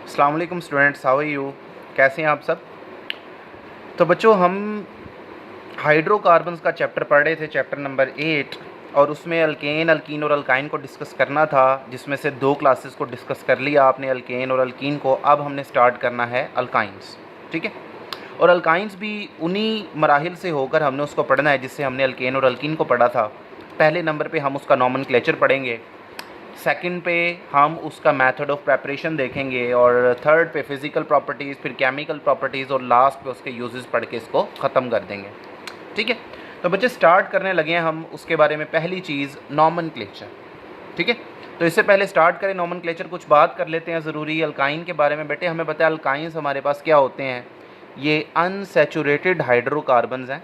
अस्सलाम वालेकुम students, how are you? कैसे हैं आप सब? तो बच्चों, हम हाइड्रोकार्बन्स का चैप्टर पढ़ रहे थे, चैप्टर नंबर 8, और उसमें अल्केन, अल्कीन और अल्काइन को डिस्कस करना था, जिसमें से 2 क्लासेस को डिस्कस कर लिया आपने, अल्केन और अल्कीन को। अब हमने स्टार्ट करना है अल्काइंस, ठीक है? और अल्काइंस भी उन्हीं मराहिल से होकर हमने उसको पढ़ना है जिससे हमने अल्केन और अल्कीन को पढ़ा था। पहले नंबर पे हम उसका नॉमेनक्लेचर पढ़ेंगे, सेकंड पे हम उसका मेथड ऑफ प्रेपरेशन देखेंगे, और थर्ड पे फिज़िकल प्रॉपर्टीज़, फिर केमिकल प्रॉपर्टीज़, और लास्ट पे उसके यूजेस पढ़ के इसको ख़त्म कर देंगे, ठीक है? तो बच्चे स्टार्ट करने लगे हैं हम उसके बारे में। पहली चीज़ नॉमेनक्लेचर, ठीक है? तो इससे पहले स्टार्ट करें नॉमेनक्लेचर, कुछ बात कर लेते हैं ज़रूरी अल्काइन के बारे में। बेटे, हमें पता है अल्काइंस हमारे पास क्या होते हैं, ये अनसैचुरेटेड हाइड्रोकार्बन्स हैं।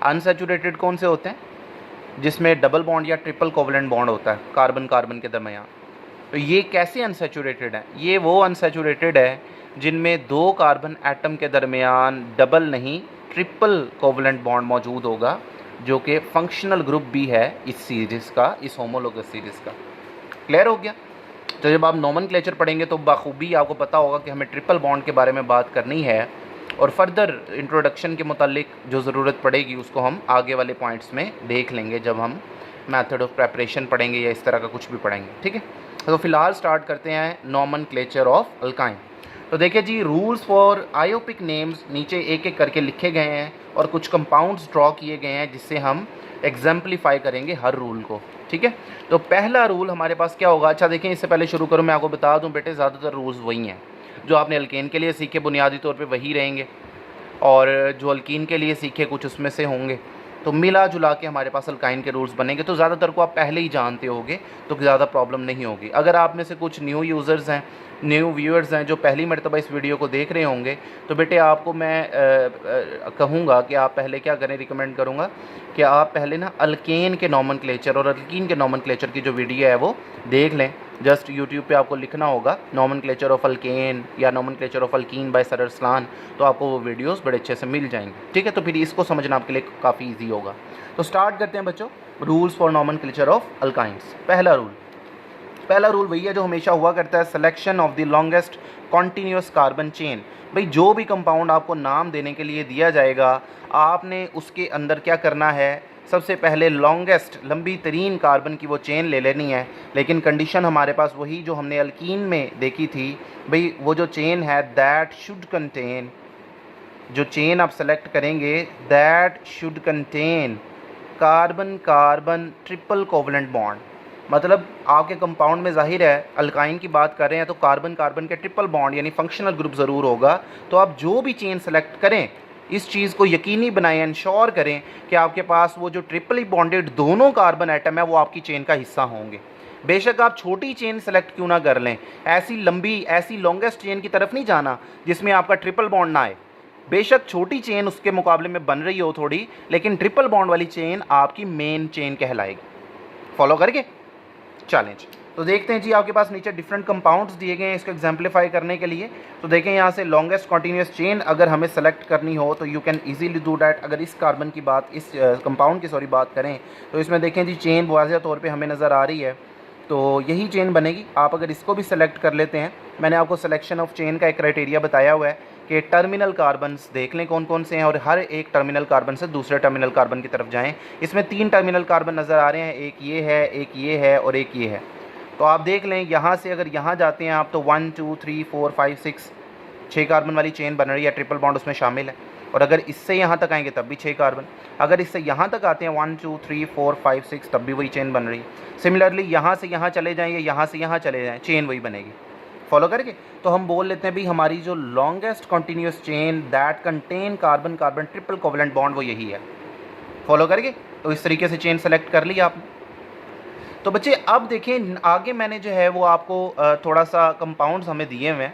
अनसैचुरेटेड कौन से होते हैं? जिसमें डबल बॉन्ड या ट्रिपल कोवलेंट बॉन्ड होता है कार्बन कार्बन के दरमियान। तो ये कैसे अनसैचुरेटेड है? ये वो अनसैचुरेटेड है जिनमें 2 कार्बन एटम के दरमियान डबल नहीं ट्रिपल कोवलेंट बॉन्ड मौजूद होगा, जो कि फंक्शनल ग्रुप भी है इस सीरीज़ का, इस होमोलोगस सीरीज़ का। क्लियर हो गया? तो जब आप नॉमेनक्लेचर पढ़ेंगे तो बाखूबी आपको पता होगा कि हमें ट्रिपल बॉन्ड के बारे में बात करनी है, और फर्दर इंट्रोडक्शन के मुतालिक जो ज़रूरत पड़ेगी उसको हम आगे वाले पॉइंट्स में देख लेंगे जब हम मेथड ऑफ प्रेपरेशन पढ़ेंगे या इस तरह का कुछ भी पढ़ेंगे, ठीक है? तो फ़िलहाल स्टार्ट करते हैं नॉमेनक्लेचर ऑफ अल्काइन। तो देखिए जी, रूल्स फॉर आयोपिक नेम्स नीचे एक एक करके लिखे गए हैं और कुछ कंपाउंड्स ड्रॉ किए गए हैं जिससे हम एग्जाम्पलीफाई करेंगे हर रूल को, ठीक है? तो पहला रूल हमारे पास क्या होगा? अच्छा देखें, इससे पहले शुरू करूँ मैं आपको बता दूँ बेटे, ज़्यादातर रूल्स वही हैं जो आपने अल्केन के लिए सीखे, बुनियादी तौर पे वही रहेंगे, और जो अल्कीन के लिए सीखे कुछ उसमें से होंगे। तो मिला जुला के हमारे पास अल्काइन के रूल्स बनेंगे। तो ज़्यादातर को आप पहले ही जानते होगे तो ज़्यादा प्रॉब्लम नहीं होगी। अगर आप में से कुछ न्यू यूज़र्स हैं, न्यू व्यूअर्स हैं जो पहली मरतबा इस वीडियो को देख रहे होंगे, तो बेटे आपको मैं कहूँगा कि आप पहले क्या करें, रिकमेंड करूँगा कि आप पहले ना अल्केन के नॉमेनक्लेचर और अल्कीन के नॉमेनक्लेचर की जो वीडियो है वो देख लें। जस्ट यूट्यूब पे आपको लिखना होगा नॉमेनक्लेचर ऑफ अल्केन या nomenclature of alkene by sir Arsalan, तो आपको वो वीडियोस बड़े अच्छे से मिल जाएंगे, ठीक है? तो फिर इसको समझना आपके लिए काफ़ी इजी होगा। तो स्टार्ट करते हैं बच्चों, rules for nomenclature of alkynes. पहला रूल वही है जो हमेशा हुआ करता है, selection of the longest continuous carbon chain. भाई, जो भी कंपाउंड आपको नाम देने के लिए दिया जाएगा, आपने उसके अंदर क्या करना है? सबसे पहले लॉन्गेस्ट, लंबी तरीन कार्बन की वो चेन ले लेनी है। लेकिन कंडीशन हमारे पास वही जो हमने अल्कीन में देखी थी, भाई वो जो चेन है दैट शुड कंटेन, जो चेन आप सेलेक्ट करेंगे that should contain carbon carbon triple covalent bond. मतलब आपके कंपाउंड में ज़ाहिर है अल्काइन की बात कर रहे हैं तो कार्बन कार्बन के ट्रिपल बॉन्ड यानी फंक्शनल ग्रुप ज़रूर होगा। तो आप जो भी चेन सेलेक्ट करें, इस चीज़ को यकीनी बनाएं, इंश्योर करें कि आपके पास वो जो ट्रिपली बॉन्डेड दोनों कार्बन एटम है वो आपकी चेन का हिस्सा होंगे। बेशक आप छोटी चेन सेलेक्ट क्यों ना कर लें, ऐसी लंबी, ऐसी लॉन्गेस्ट चेन की तरफ नहीं जाना जिसमें आपका ट्रिपल बॉन्ड ना आए। बेशक छोटी चेन उसके मुकाबले में बन रही हो थोड़ी, लेकिन ट्रिपल बॉन्ड वाली चेन आपकी मेन चेन कहलाएगी। फॉलो करके चैलेंज। तो देखते हैं जी, आपके पास नीचे डिफरेंट कंपाउंड्स दिए गए हैं इसको एग्जाम्पलीफाई करने के लिए। तो देखें यहाँ से लॉन्गेस्ट कॉन्टीन्यूस चेन अगर हमें सेलेक्ट करनी हो तो you can easily do that. अगर इस कार्बन की बात, इस कंपाउंड की बात करें तो इसमें देखें जी चेन वाज़ेह तौर पे हमें नज़र आ रही है, तो यही चेन बनेगी। आप अगर इसको भी सेलेक्ट कर लेते हैं, मैंने आपको सिलेक्शन ऑफ चेन का एक क्राइटेरिया बताया हुआ है कि टर्मिनल कार्बन्स देख लें कौन कौन से हैं, और हर एक टर्मिनल कार्बन से दूसरे टर्मिनल कार्बन की तरफ जाएँ। इसमें 3 टर्मिनल कार्बन नज़र आ रहे हैं, एक ये है, एक ये है और एक ये है। तो आप देख लें यहाँ से अगर यहाँ जाते हैं आप तो 1 2 3 4 5 6 कार्बन वाली चेन बन रही है, ट्रिपल बॉन्ड उसमें शामिल है। और अगर इससे यहाँ तक आएंगे तब भी 6 कार्बन। अगर इससे यहाँ तक आते हैं 1 2 3 4 5 6 तब भी वही चेन बन रही है। सिमिलरली यहाँ से यहाँ चले जाएँ या यहाँ से यहाँ चले जाएँ, चेन वही बनेगी। फॉलो करके तो हम बोल लेते हैं भी हमारी जो longest continuous chain that contain carbon carbon triple covalent bond वो यही है। फॉलो करके तो इस तरीके से चेन सेलेक्ट कर लिया आपने। तो बच्चे अब देखें आगे मैंने जो है वो आपको थोड़ा सा कंपाउंड्स हमें दिए हुए हैं,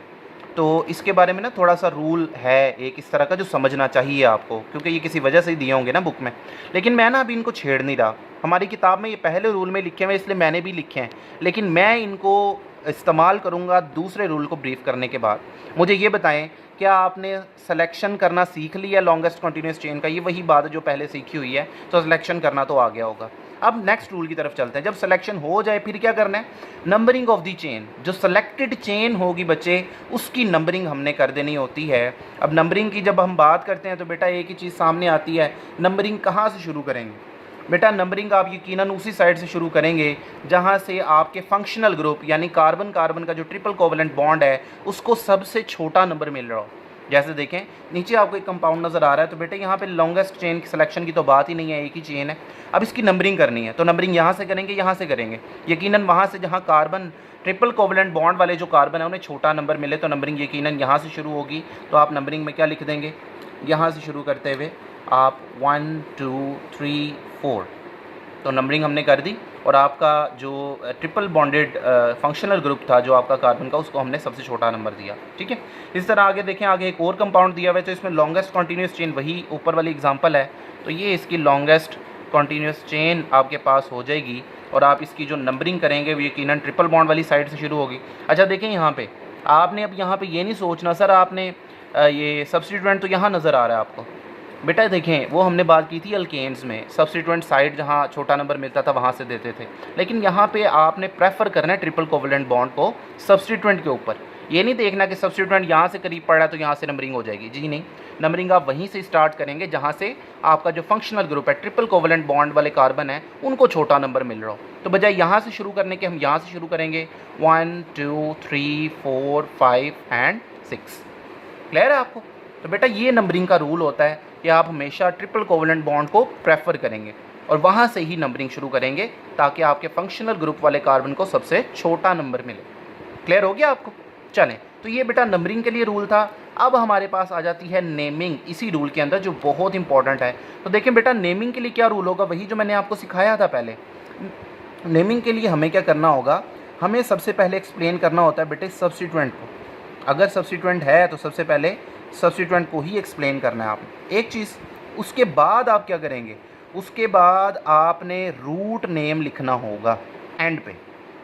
तो इसके बारे में ना थोड़ा सा रूल है एक इस तरह का जो समझना चाहिए आपको, क्योंकि ये किसी वजह से ही दिए होंगे ना बुक में। लेकिन मैं ना अभी इनको छेड़ नहीं रहा, हमारी किताब में ये पहले रूल में लिखे हुए इसलिए मैंने भी लिखे हैं, लेकिन मैं इनको इस्तेमाल करूँगा दूसरे रूल को ब्रीफ करने के बाद। मुझे ये बताएं, क्या आपने सिलेक्शन करना सीख लिया लॉन्गेस्ट कॉन्टीन्यूस चेन का? ये वही बात है जो पहले सीखी हुई है, तो सिलेक्शन करना तो आ गया होगा। अब नेक्स्ट रूल की तरफ चलते हैं। जब सिलेक्शन हो जाए फिर क्या करना है, नंबरिंग ऑफ द चेन, जो सेलेक्टेड चेन होगी बच्चे उसकी नंबरिंग हमने कर देनी होती है। अब नंबरिंग की जब हम बात करते हैं तो बेटा एक ही चीज़ सामने आती है, नंबरिंग कहाँ से शुरू करेंगे बेटा, नंबरिंग आप यकीनन उसी साइड से शुरू करेंगे जहाँ से आपके फंक्शनल ग्रुप यानी कार्बन कार्बन का जो ट्रिपल कोवेलेंट बॉन्ड है उसको सबसे छोटा नंबर मिल रहा हो। जैसे देखें नीचे आपको एक कंपाउंड नज़र आ रहा है, तो बेटे यहाँ पे लॉन्गेस्ट चेन की सिलेक्शन की तो बात ही नहीं है, एक ही चेन है। अब इसकी नंबरिंग करनी है तो नंबरिंग यहाँ से करेंगे, यहाँ से करेंगे, यकीनन वहाँ से जहाँ कार्बन ट्रिपल कोवेलेंट बॉन्ड वाले जो कार्बन है उन्हें छोटा नंबर मिले तो नंबरिंग यकीनन यहाँ से शुरू होगी। तो आप नंबरिंग में क्या लिख देंगे, यहाँ से शुरू करते हुए आप 1 2 3 4, तो नंबरिंग हमने कर दी और आपका जो ट्रिपल बॉन्डेड फंक्शनल ग्रुप था जो आपका कार्बन का, उसको हमने सबसे छोटा नंबर दिया। ठीक है, इस तरह आगे देखें, आगे एक और कंपाउंड दिया हुआ है तो इसमें लॉन्गेस्ट कॉन्टीन्यूस चेन वही ऊपर वाली एग्जांपल है, तो ये इसकी लॉन्गेस्ट कॉन्टीन्यूस चेन आपके पास हो जाएगी और आप इसकी जो नंबरिंग करेंगे वो यकीनन ट्रिपल बॉन्ड वाली साइड से शुरू होगी। अच्छा देखें यहाँ पे आपने अब यहाँ पे ये नहीं सोचना सर आपने ये सब्स्टिट्यूएंट तो यहाँ नज़र आ रहा है आपको, बेटा देखें वो हमने बात की थी अल्केन्स में सब्स्टिट्यूएंट साइड जहाँ छोटा नंबर मिलता था वहाँ से देते थे, लेकिन यहाँ पे आपने प्रेफर करना है ट्रिपल कोवेलेंट बॉन्ड को सब्स्टिट्यूएंट के ऊपर। ये नहीं देखना कि सब्स्टिट्यूएंट यहाँ से करीब पड़ रहा है तो यहाँ से नंबरिंग हो जाएगी, जी नहीं, नंबरिंग आप वहीं से स्टार्ट करेंगे जहाँ से आपका जो फंक्शनल ग्रुप है ट्रिपल कोवेलेंट बॉन्ड वाले कार्बन है उनको छोटा नंबर मिल रहा हो। तो बजाय यहाँ से शुरू करने के हम यहाँ से शुरू करेंगे 1 2 3 4 5 एंड 6। क्लियर है आपको? तो बेटा ये नंबरिंग का रूल होता है कि आप हमेशा ट्रिपल कोवेलेंट बॉन्ड को प्रेफर करेंगे और वहाँ से ही नंबरिंग शुरू करेंगे ताकि आपके फंक्शनल ग्रुप वाले कार्बन को सबसे छोटा नंबर मिले। क्लियर हो गया आपको? चलें, तो ये बेटा नंबरिंग के लिए रूल था। अब हमारे पास आ जाती है नेमिंग इसी रूल के अंदर, जो बहुत इंपॉर्टेंट है। तो देखें बेटा नेमिंग के लिए क्या रूल होगा, वही जो मैंने आपको सिखाया था पहले। नेमिंग के लिए हमें क्या करना होगा, हमें सबसे पहले एक्सप्लेन करना होता है बेटे सब्स्टिट्यूएंट को। अगर सब्स्टिट्यूएंट है तो सबसे पहले सब्स्टिट्यूएंट को ही एक्सप्लेन करना है आपने, एक चीज़। उसके बाद आप क्या करेंगे, उसके बाद आपने रूट नेम लिखना होगा एंड पे।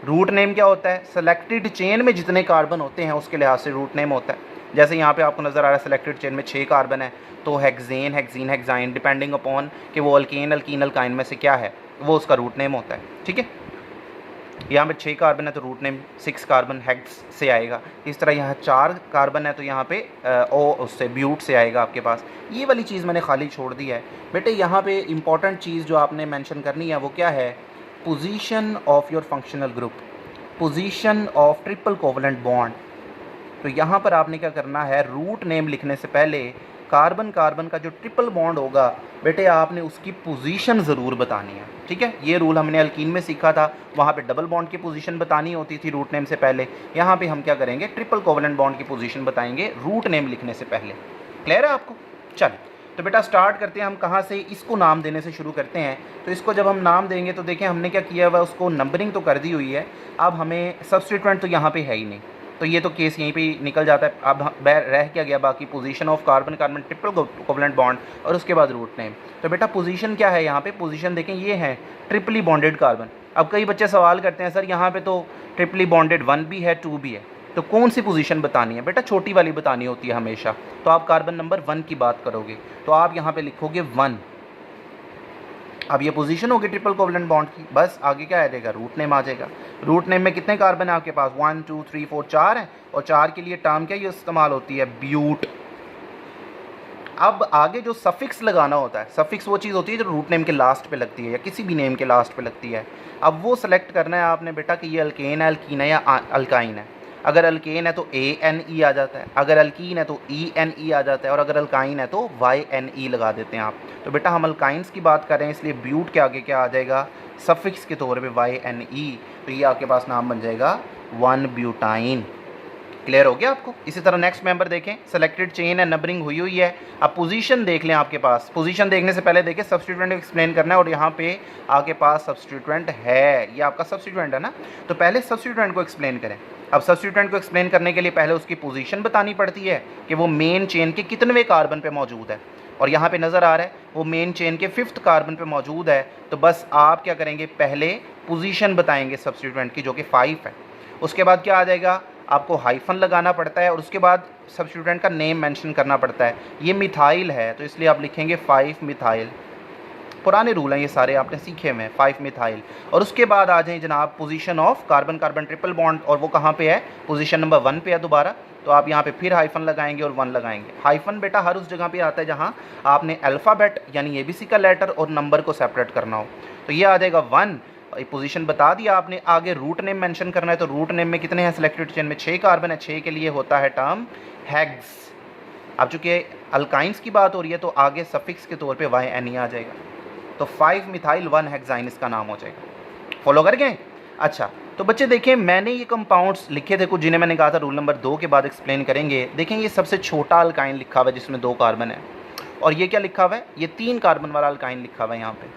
रूट नेम क्या होता है, सेलेक्टेड चेन में जितने कार्बन होते हैं उसके लिहाज से रूट नेम होता है। जैसे यहाँ पे आपको नज़र आ रहा है सेलेक्टेड चेन में 6 कार्बन है तो hexane hexene hexyne depending upon कि वो अल्केन अल्कीन अल्काइन में से क्या है वो उसका रूट नेम होता है। ठीक है, यहाँ पे 6 कार्बन है तो रूट नेम 6 कार्बन हेक्स से आएगा। इस तरह यहाँ 4 कार्बन है तो यहाँ पे ओ उससे ब्यूट से आएगा आपके पास। ये वाली चीज़ मैंने खाली छोड़ दी है बेटे। यहाँ पे इंपॉर्टेंट चीज़ जो आपने मेंशन करनी है वो क्या है, position of your functional group, position of triple covalent bond. तो यहाँ पर आपने क्या करना है, रूट नेम लिखने से पहले कार्बन कार्बन का जो ट्रिपल बॉन्ड होगा बेटे आपने उसकी पोजीशन ज़रूर बतानी है। ठीक है, ये रूल हमने अल्कीन में सीखा था, वहाँ पे डबल बॉन्ड की पोजीशन बतानी होती थी रूट नेम से पहले। यहाँ पे हम क्या करेंगे, ट्रिपल कोवेलेंट बॉन्ड की पोजीशन बताएंगे रूट नेम लिखने से पहले। क्लियर है आपको? चलिए तो बेटा स्टार्ट करते हैं हम कहाँ से, इसको नाम देने से शुरू करते हैं। तो इसको जब हम नाम देंगे तो देखें हमने क्या किया हुआ, उसको नंबरिंग तो कर दी हुई है। अब हमें सब्स्टिट्यूएंट तो यहाँ पे है ही नहीं, तो ये तो केस यहीं पे निकल जाता है। अब रह क्या गया बाकी, position of carbon carbon triple covalent bond और उसके बाद रूट नेम। तो बेटा पोजीशन क्या है यहाँ पे, पोजीशन देखें ये है ट्रिपली बॉन्डेड कार्बन। अब कई बच्चे सवाल करते हैं सर यहाँ पे तो ट्रिपली बॉन्डेड 1 भी है 2 भी है, तो कौन सी पोजीशन बतानी है? बेटा छोटी वाली बतानी होती है हमेशा। तो आप कार्बन नंबर 1 की बात करोगे तो आप यहाँ पे लिखोगे 1। अब ये पोजीशन होगी ट्रिपल कोवेलेंट बॉन्ड की, बस आगे क्या आ जाएगा, रूट नेम आ जाएगा। रूट नेम में कितने कार्बन है आपके पास, 1 2 3 4 4 है, और 4 के लिए टर्म क्या ये इस्तेमाल होती है, ब्यूट। अब आगे जो सफिक्स लगाना होता है, सफिक्स वो चीज़ होती है जो रूट नेम के लास्ट पे लगती है या किसी भी नेम के लास्ट पे लगती है। अब वो सेलेक्ट करना है आपने बेटा कि ये अल्केन है, अल्कीन है या अल्काइन है। अगर अल्केन है तो ANE आ जाता है, अगर अल्कीन है तो ENE आ जाता है, और अगर अल्काइन है तो YNE लगा देते हैं आप। तो बेटा हम अल्काइंस की बात कर रहे हैं इसलिए ब्यूट के आगे क्या आ जाएगा, सफिक्स के तौर पे YNE। तो ये आपके पास नाम बन जाएगा 1 ब्यूटाइन। क्लियर हो गया आपको? इसी तरह नेक्स्ट मेंबर देखें, सेलेक्टेड चेन है, नंबरिंग हुई हुई है। अब पोजीशन देख लें आपके पास, पोजीशन देखने से पहले देखें सब्स्टिट्यूएंट एक्सप्लेन करना है, और यहाँ पे आपके पास सब्स्टिट्यूएंट है, ये आपका सब्स्टिट्यूएंट है ना, तो पहले सब्स्टिट्यूएंट को एक्सप्लेन करें। अब सब्स्टिट्यूएंट को एक्सप्लेन करने के लिए पहले उसकी पोजीशन बतानी पड़ती है कि वो मेन चेन के कितने कार्बन पे मौजूद है, और यहाँ पे नज़र आ रहा है वो मेन चेन के 5th कार्बन पे मौजूद है। तो बस आप क्या करेंगे, पहले पोजीशन बताएंगे सब्स्टिट्यूएंट की जो कि 5 है। उसके बाद क्या आ जाएगा, आपको हाइफन लगाना पड़ता है, और उसके बाद सब्स्टिट्यूएंट का नेम मेंशन करना पड़ता है। ये मिथाइल है तो इसलिए आप लिखेंगे 5 मिथाइल। पुराने रूल हैं ये सारे, आपने सीखे हुए हैं, 5 मिथाइल। और उसके बाद आ जाएं जनाब position of carbon carbon triple bond, और वो कहाँ पे है, पोजीशन नंबर 1 पे है दोबारा। तो आप यहाँ पे फिर हाइफन लगाएंगे और 1 लगाएंगे। हाइफन बेटा हर उस जगह पे आता है जहाँ आपने अल्फ़ाबेट यानी ABC का लेटर और नंबर को सेपरेट करना हो। तो ये आ जाएगा 1, पोजीशन बता दिया आपने। आगे रूट नेम मेंशन करना है, तो रूट नेम में कितने हैं सिलेक्टेड चेन में, 6 कार्बन है, 6 के लिए होता है टर्म हेक्स। अब चूंकि अल्काइंस की बात हो रही है तो आगे सफिक्स के तौर पे YNE आ जाएगा, तो 5 मिथाइल 1 हेक्साइन इसका नाम हो जाएगा। फॉलो कर गए? अच्छा, तो बच्चे देखें मैंने ये कंपाउंड्स लिखे थे कुछ, जिन्हें मैंने कहा था रूल नंबर 2 के बाद एक्सप्लेन करेंगे। देखें ये सबसे छोटा अल्काइन लिखा हुआ है जिसमें 2 कार्बन है, और ये क्या लिखा हुआ है, ये 3 कार्बन वाला अल्काइन लिखा हुआ है यहाँ पे।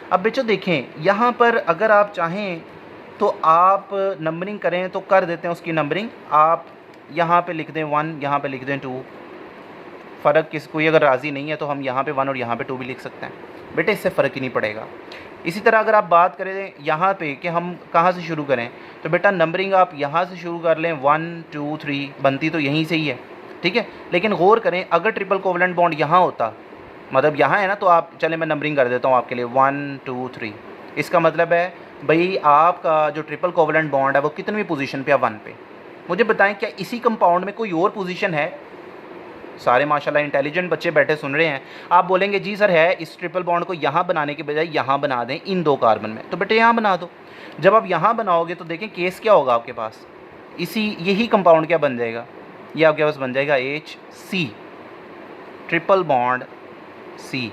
अब बच्चों देखें यहाँ पर अगर आप चाहें तो आप नंबरिंग करें तो कर देते हैं उसकी नंबरिंग। आप यहाँ पे लिख दें 1, यहाँ पे लिख दें 2, फ़र्क किस कोई अगर राज़ी नहीं है तो हम यहाँ पे 1 और यहाँ पे 2 भी लिख सकते हैं बेटे, इससे फ़र्क ही नहीं पड़ेगा। इसी तरह अगर आप बात करें यहाँ पे कि हम कहाँ से शुरू करें, तो बेटा नंबरिंग आप यहाँ से शुरू कर लें, 1 2 3 बनती तो यहीं से ही है, ठीक है। लेकिन गौर करें अगर ट्रिपल कोवलेंट बॉन्ड यहाँ होता, मतलब यहाँ है ना, तो आप चले मैं नंबरिंग कर देता हूँ आपके लिए 1 2 3। इसका मतलब है भाई आपका जो ट्रिपल कोवलेंट बॉन्ड है वो कितनी पोजीशन पे है, 1 पे। मुझे बताएं क्या इसी कंपाउंड में कोई और पोजीशन है? सारे माशाल्लाह इंटेलिजेंट बच्चे बैठे सुन रहे हैं। आप बोलेंगे जी सर है, इस ट्रिपल बॉन्ड को यहाँ बनाने के बजाय यहाँ बना दें इन 2 कार्बन में, तो बेटे यहाँ बना दो। जब आप यहाँ बनाओगे तो देखें केस क्या होगा आपके पास, यही कंपाउंड क्या बन जाएगा, ये आपके पास बन जाएगा HC ट्रिपल बॉन्ड C,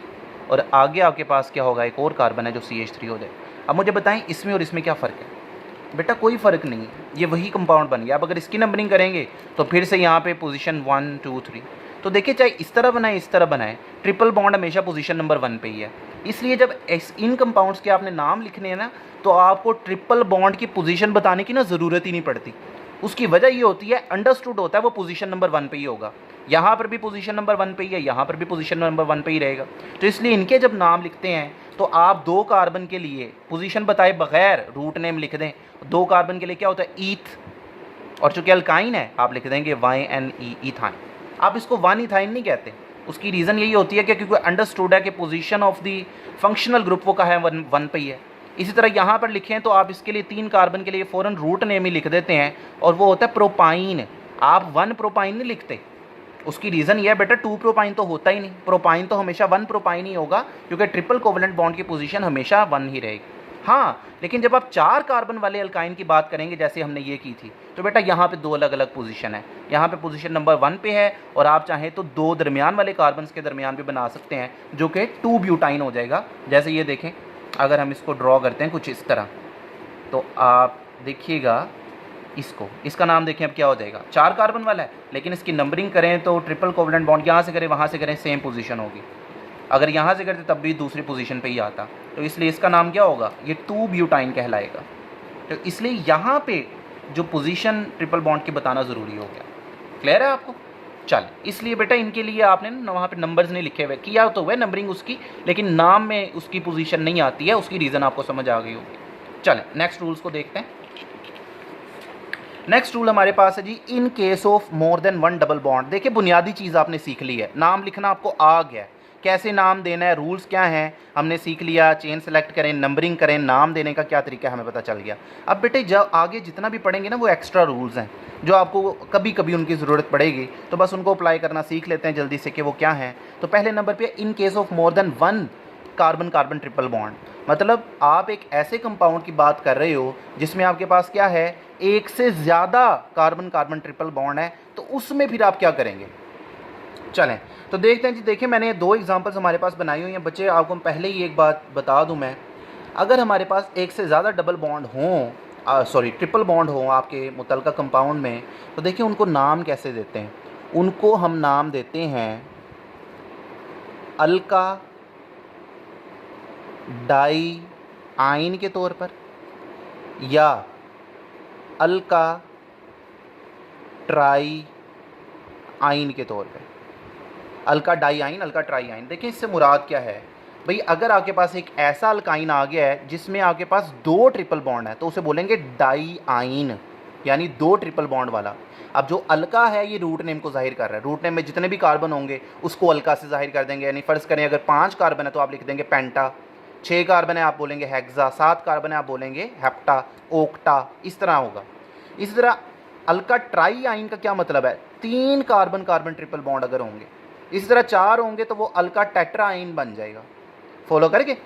और आगे आपके पास क्या होगा, एक और कार्बन है जो CH3 हो जाए। अब मुझे बताएं इसमें और इसमें क्या फ़र्क है? बेटा कोई फ़र्क नहीं है, ये वही कंपाउंड बन गया। अब अगर इसकी नंबरिंग करेंगे तो फिर से यहाँ पे पोजीशन 1 2 3। तो देखिए चाहे इस तरह बनाए इस तरह बनाए, ट्रिपल बॉन्ड हमेशा पोजीशन नंबर 1 पे ही है। इसलिए जब इन कंपाउंड्स के आपने नाम लिखने हैं ना, तो आपको ट्रिपल बॉन्ड की पोजीशन बताने की ना ज़रूरत ही नहीं पड़ती। उसकी वजह ये होती है, अंडरस्टूड होता है वो पोजीशन नंबर 1 पे ही होगा। यहाँ पर भी पोजीशन नंबर 1 पे ही है, यहाँ पर भी पोजीशन नंबर 1 पे ही रहेगा। तो इसलिए इनके जब नाम लिखते हैं तो आप 2 कार्बन के लिए पोजीशन बताए बगैर रूट नेम लिख दें। 2 कार्बन के लिए क्या होता है, ईथ, और चूँकि अल्काइन है आप लिख देंगे YNE ईथाइन। आप इसको 1 ईथाइन नहीं कहते, उसकी रीज़न यही होती है कि क्योंकि अंडरस्टूड है कि position of the functional group वो कहा है 1 पे ही है। इसी तरह यहाँ पर लिखें तो आप इसके लिए 3 कार्बन के लिए फ़ौरन रूट नेम ही लिख देते हैं, और वो होता है प्रोपाइन। आप 1 प्रोपाइन नहीं लिखते, उसकी रीज़न ये है बेटा 2 प्रोपाइन तो होता ही नहीं, प्रोपाइन तो हमेशा 1 प्रोपाइन ही होगा, क्योंकि ट्रिपल कोवलेंट बॉन्ड की पोजीशन हमेशा 1 ही रहेगी। हाँ, लेकिन जब आप 4 कार्बन वाले अल्काइन की बात करेंगे जैसे हमने ये की थी, तो बेटा यहाँ पे 2 अलग अलग पोजीशन है। यहाँ पे पोजीशन नंबर 1 पे है, और आप चाहें तो 2 दरमियान वाले कार्बन के दरमियान भी बना सकते हैं, जो कि 2 ब्यूटाइन हो जाएगा। जैसे ये देखें, अगर हम इसको ड्रॉ करते हैं कुछ इस तरह, तो आप देखिएगा इसको, इसका नाम देखें अब क्या हो जाएगा, 4 कार्बन वाला है, लेकिन इसकी नंबरिंग करें तो ट्रिपल कोवलेंट बॉन्ड यहाँ से करें वहाँ से करें सेम पोजीशन होगी। अगर यहाँ से करते तब भी दूसरी पोजीशन पे ही आता, तो इसलिए इसका नाम क्या होगा, ये 2 ब्यूटाइन कहलाएगा। तो इसलिए यहाँ पे जो पोजीशन ट्रिपल बॉन्ड की बताना ज़रूरी हो गया। क्लियर है आपको? चल, इसलिए बेटा इनके लिए आपने ना वहाँ पे नंबर्स नहीं लिखे हुए, किया तो हुआ नंबरिंग उसकी, लेकिन नाम में उसकी पोजीशन नहीं आती है। उसकी रीज़न आपको समझ आ गई होगी। चलें नेक्स्ट रूल्स को देखते हैं। नेक्स्ट रूल हमारे पास है जी, in case of more than 1 double bond. देखिए बुनियादी चीज़ आपने सीख ली है, नाम लिखना आपको आ गया है, कैसे नाम देना है, रूल्स क्या हैं हमने सीख लिया। चेन सेलेक्ट करें, नंबरिंग करें, नाम देने का क्या तरीका है हमें पता चल गया। अब बेटे जब आगे जितना भी पढ़ेंगे ना वो एक्स्ट्रा रूल्स हैं जो आपको कभी कभी उनकी ज़रूरत पड़ेगी, तो बस उनको अप्लाई करना सीख लेते हैं जल्दी से कि वो क्या हैं। तो पहले नंबर पे इन case of more than 1 carbon carbon triple bond, मतलब आप एक ऐसे कंपाउंड की बात कर रहे हो जिसमें आपके पास क्या है, एक से ज़्यादा कार्बन कार्बन ट्रिपल बॉन्ड है, तो उसमें फिर आप क्या करेंगे। चलें तो देखते हैं जी। देखिए मैंने 2 एग्जांपल्स हमारे पास बनाई हुई हैं बच्चे। आपको पहले ही एक बात बता दूं मैं, अगर हमारे पास एक से ज़्यादा डबल बॉन्ड हों, ट्रिपल बॉन्ड हों आपके मुतलका कंपाउंड में, तो देखिए उनको नाम कैसे देते हैं। उनको हम नाम देते हैं अल्का डाई आइन के तौर पर, या अल्का ट्राई आइन के तौर पे। अल्का डाई आइन, अल्का ट्राई आइन। देखिए इससे मुराद क्या है भाई, अगर आपके पास एक ऐसा अल्काइन आ गया है जिसमें आपके पास 2 ट्रिपल बॉन्ड है तो उसे बोलेंगे डाई आइन, यानी 2 ट्रिपल बॉन्ड वाला। अब जो अल्का है ये रूट नेम को जाहिर कर रहा है, रूट नेम में जितने भी कार्बन होंगे उसको अल्का से जाहिर कर देंगे। यानी फ़र्ज़ करें अगर 5 कार्बन है तो आप लिख देंगे पेंटा, 6 कार्बन है आप बोलेंगे हेक्सा, 7 कार्बन है आप बोलेंगे हेप्टा, ओक्टा, इस तरह होगा। इसी तरह अल्का ट्राई आइन का क्या मतलब है, 3 कार्बन कार्बन ट्रिपल बॉन्ड अगर होंगे, इसी तरह 4 होंगे तो वो अल्का टेट्रा आइन बन जाएगा। फॉलो करके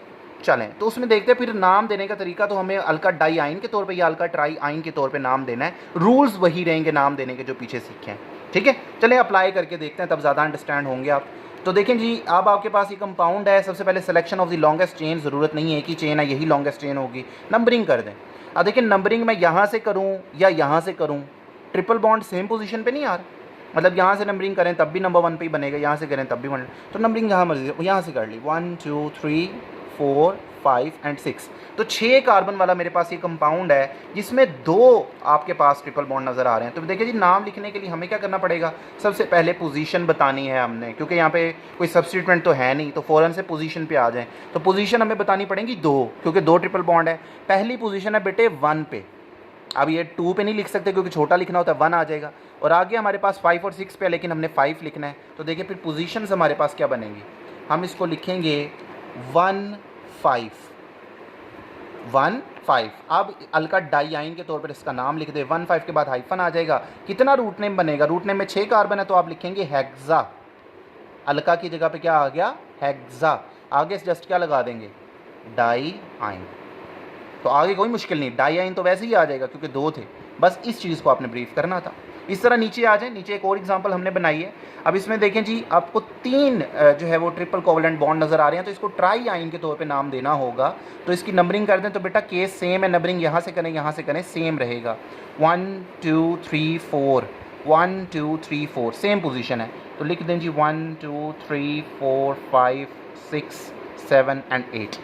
चलें, तो उसमें देखते हैं फिर नाम देने का तरीका, तो हमें अल्का डाई आइन के तौर पे या अल्का ट्राई आइन के तौर पे नाम देना है, रूल्स वही रहेंगे नाम देने के जो पीछे सीखे हैं। ठीक है, चलें अप्लाई करके देखते हैं, तब ज़्यादा अंडरस्टैंड होंगे आप। तो देखें जी, अब आपके पास ये कंपाउंड है, सबसे पहले selection of the longest chain, ज़रूरत नहीं है एक ही चेन है यही लॉन्गेस्ट चेन होगी, नंबरिंग कर दें। अब देखिए नंबरिंग मैं यहाँ से करूँ या यहाँ से करूँ, ट्रिपल बॉन्ड सेम पोजीशन पे नहीं आ रहा, मतलब यहाँ से नंबरिंग करें तब भी नंबर 1 पे ही बनेगा, यहाँ से करें तब भी 1, तो नंबरिंग जहाँ मर्जी यहाँ से कर ली, 1 2 3 4 5 एंड 6, तो 6 कार्बन वाला मेरे पास ये कंपाउंड है जिसमें 2 आपके पास ट्रिपल बॉन्ड नज़र आ रहे हैं। तो देखिए जी, नाम लिखने के लिए हमें क्या करना पड़ेगा, सबसे पहले पोजीशन बतानी है हमने, क्योंकि यहाँ पे कोई सब्स्टिट्यूएंट तो है नहीं, तो फ़ौरन से पोजीशन पे आ जाएं। तो पोजीशन हमें बतानी पड़ेगी 2, क्योंकि 2 ट्रिपल बॉन्ड है। पहली पोजीशन है बेटे 1 पे, अब ये 2 पे नहीं लिख सकते क्योंकि छोटा लिखना होता है, 1 आ जाएगा, और आगे हमारे पास 5 और 6 पे है, लेकिन हमने 5 लिखना है। तो देखिए फिर पोजीशंस हमारे पास क्या बनेंगी, हम इसको लिखेंगे 1 5 1 5। अब अल्का डाई आइन के तौर पर इसका नाम लिख दे, 1 5 के बाद हाइफन आ जाएगा, कितना रूट नेम बनेगा, रूट नेम में 6 कार्बन है तो आप लिखेंगे हेक्सा, अल्का की जगह पे क्या आ गया हेक्सा, आगे जस्ट क्या लगा देंगे डाई आइन, तो आगे कोई मुश्किल नहीं, डाई आइन तो वैसे ही आ जाएगा क्योंकि 2 थे, बस इस चीज़ को आपने ब्रीफ करना था। इस तरह नीचे आ जाए, नीचे एक और एग्जांपल हमने बनाई है। अब इसमें देखें जी, आपको 3 जो है वो ट्रिपल कोवलेंट बॉन्ड नज़र आ रहे हैं, तो इसको ट्राई आइन के तौर पे नाम देना होगा। तो इसकी नंबरिंग कर दें, तो बेटा केस सेम है, नंबरिंग यहाँ से करें यहाँ से करें सेम रहेगा, 1 2 3 4 1 2 3 4 सेम पोजीशन है, तो लिख दें जी 1 2 3 4 5 6 7 एंड 8।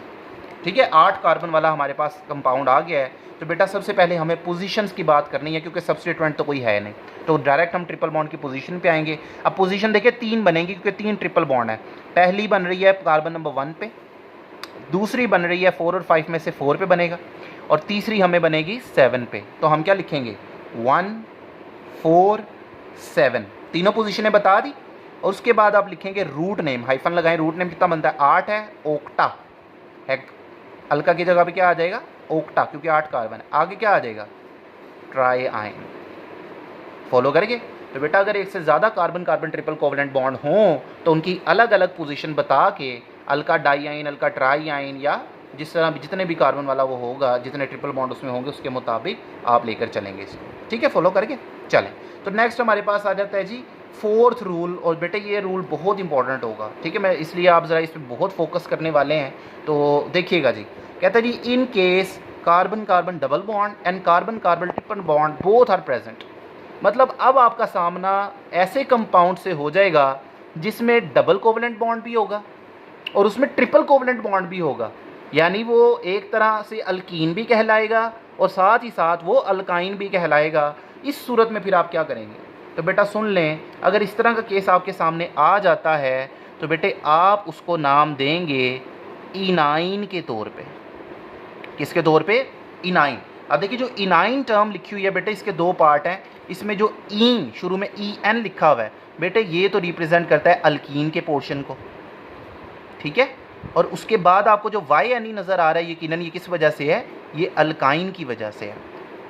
ठीक है, 8 कार्बन वाला हमारे पास कंपाउंड आ गया है। तो बेटा सबसे पहले हमें पोजीशंस की बात करनी है, क्योंकि सब्स्टिट्यूएंट तो कोई है नहीं, तो डायरेक्ट हम ट्रिपल बॉन्ड की पोजीशन पे आएंगे। अब पोजीशन देखिए 3 बनेंगी क्योंकि 3 ट्रिपल बॉन्ड है। पहली बन रही है कार्बन नंबर 1 पे, दूसरी बन रही है 4 और 5 में से 4 पे बनेगा, और तीसरी हमें बनेगी 7 पे। तो हम क्या लिखेंगे 1 4 7, तीनों पोजीशनें बता दी, और उसके बाद आप लिखेंगे रूट नेम, हाइफन लगाएं, रूट नेम कितना बनता है 8 है, ओक्टा है, अल्का की जगह पे क्या आ जाएगा ओक्टा, क्योंकि 8 कार्बन है, आगे क्या आ जाएगा ट्राई आइन। फॉलो करेंगे, तो बेटा अगर एक से ज़्यादा carbon carbon triple covalent bond हों तो उनकी अलग अलग पोजीशन बता के अल्का डाई आइन, अल्का ट्राई आइन, या जिस तरह जितने भी कार्बन वाला वो होगा, जितने ट्रिपल बॉन्ड उसमें होंगे उसके मुताबिक आप लेकर चलेंगे इसको। ठीक है, फॉलो करके चलें। तो नेक्स्ट हमारे पास आ जाता है जी 4th रूल, और बेटे ये रूल बहुत इंपॉर्टेंट होगा। ठीक है, मैं इसलिए आप ज़रा इस पर बहुत फोकस करने वाले हैं, तो देखिएगा जी। कहता है जी in case carbon carbon double bond and carbon carbon triple bond both are present, मतलब अब आपका सामना ऐसे कंपाउंड से हो जाएगा जिसमें डबल कोवलेंट बॉन्ड भी होगा और उसमें ट्रिपल कोवलेंट बॉन्ड भी होगा, यानी वो एक तरह से अल्कीन भी कहलाएगा और साथ ही साथ वो अल्काइन भी कहलाएगा। इस सूरत में फिर आप क्या करेंगे, तो बेटा सुन लें, अगर इस तरह का केस आपके सामने आ जाता है तो बेटे आप उसको नाम देंगे इनाइन के तौर पे। किसके तौर पे इनाइन। अब देखिए जो इनाइन टर्म लिखी हुई है बेटे, इसके 2 पार्ट हैं, इसमें जो ईन शुरू में ई एन लिखा हुआ है बेटे, ये तो रिप्रेजेंट करता है अल्कीन के पोर्शन को, ठीक है, और उसके बाद आपको जो वाई एन ई नज़र आ रहा है यकीनन ये किस वजह से है, ये अल्काइन की वजह से है।